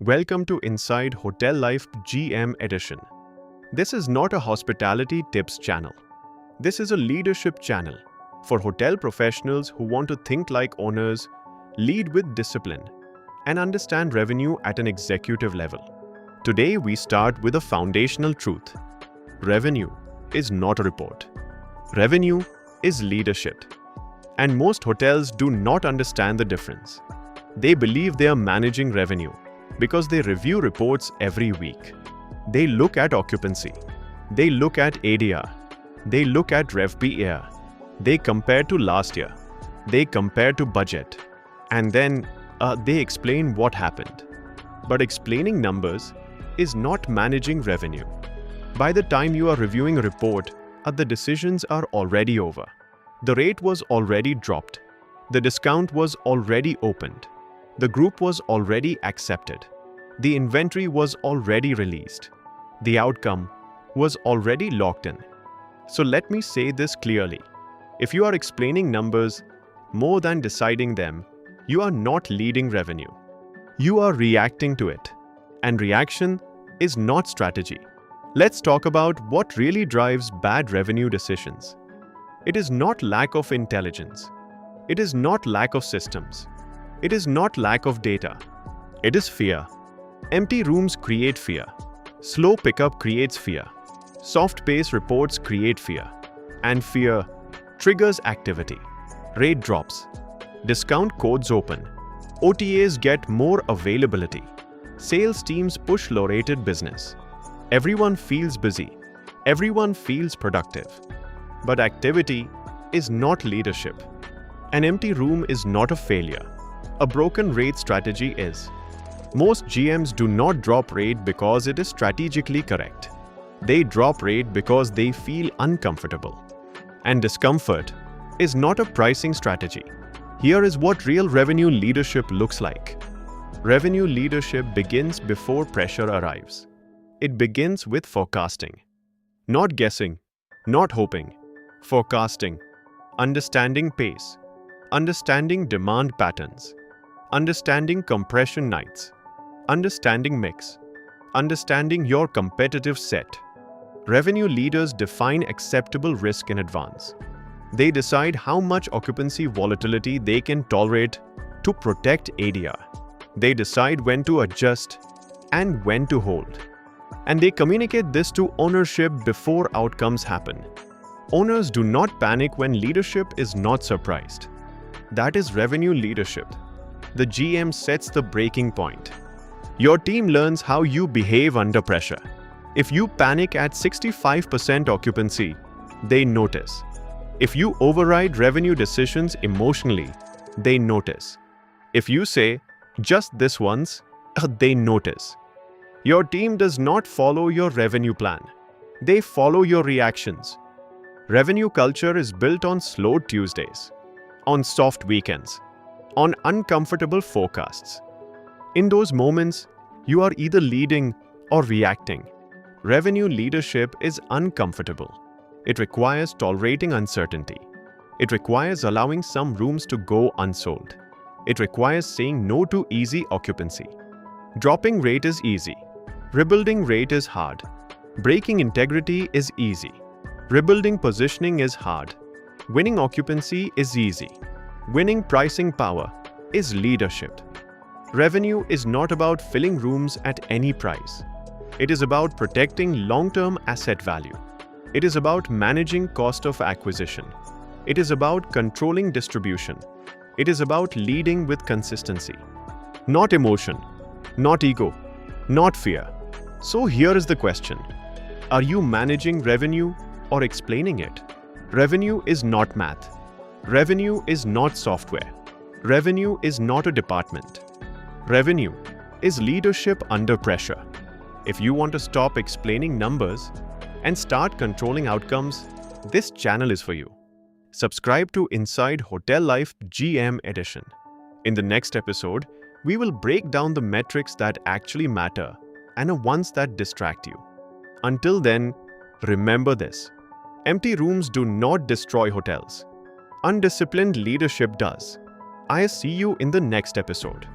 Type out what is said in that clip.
Welcome to Inside Hotel Life GM Edition. This is not a hospitality tips channel. This is a leadership channel for hotel professionals who want to think like owners, lead with discipline, and understand revenue at an executive level. Today we start with a foundational truth. Revenue is not a report. Revenue is leadership. And most hotels do not understand the difference. They believe they are managing revenue because they review reports every week. They look at occupancy. They look at ADR. They look at RevPAR. They compare to last year. They compare to budget. And then they explain what happened. But explaining numbers is not managing revenue. By the time you are reviewing a report, the decisions are already over. The rate was already dropped. The discount was already opened. The group was already accepted. The inventory was already released. The outcome was already locked in. So let me say this clearly. If you are explaining numbers more than deciding them, you are not leading revenue. You are reacting to it. And reaction is not strategy. Let's talk about what really drives bad revenue decisions. It is not lack of intelligence. It is not lack of systems. It is not lack of data. It is fear. Empty rooms create fear. Slow pickup creates fear. Soft pace reports create fear. And fear triggers activity. Rate drops. Discount codes open. OTAs get more availability. Sales teams push low-rated business. Everyone feels busy. Everyone feels productive. But activity is not leadership. An empty room is not a failure. A broken rate strategy is. Most GMs do not drop rate because it is strategically correct. They drop rate because they feel uncomfortable. And discomfort is not a pricing strategy. Here is what real revenue leadership looks like. Revenue leadership begins before pressure arrives. It begins with forecasting. Not guessing, not hoping. Forecasting, understanding pace, understanding demand patterns, understanding compression nights, understanding mix, understanding your competitive set. Revenue leaders define acceptable risk in advance. They decide how much occupancy volatility they can tolerate to protect ADR. They decide when to adjust and when to hold. And they communicate this to ownership before outcomes happen. Owners do not panic when leadership is not surprised. That is revenue leadership. The GM sets the breaking point. Your team learns how you behave under pressure. If you panic at 65% occupancy, they notice. If you override revenue decisions emotionally, they notice. If you say, just this once, they notice. Your team does not follow your revenue plan. They follow your reactions. Revenue culture is built on slow Tuesdays, on soft weekends, on uncomfortable forecasts. In those moments, you are either leading or reacting. Revenue leadership is uncomfortable. It requires tolerating uncertainty. It requires allowing some rooms to go unsold. It requires saying no to easy occupancy. Dropping rate is easy. Rebuilding rate is hard. Breaking integrity is easy. Rebuilding positioning is hard. Winning occupancy is easy. Winning pricing power is leadership. Revenue is not about filling rooms at any price. It is about protecting long-term asset value. It is about managing cost of acquisition. It is about controlling distribution. It is about leading with consistency. Not emotion, not ego, not fear. So here is the question. Are you managing revenue or explaining it? Revenue is not math. Revenue is not software. Revenue is not a department. Revenue is leadership under pressure. If you want to stop explaining numbers and start controlling outcomes, this channel is for you. Subscribe to Inside Hotel Life GM Edition. In the next episode, we will break down the metrics that actually matter and the ones that distract you. Until then, remember this. Empty rooms do not destroy hotels. Undisciplined leadership does. I see you in the next episode.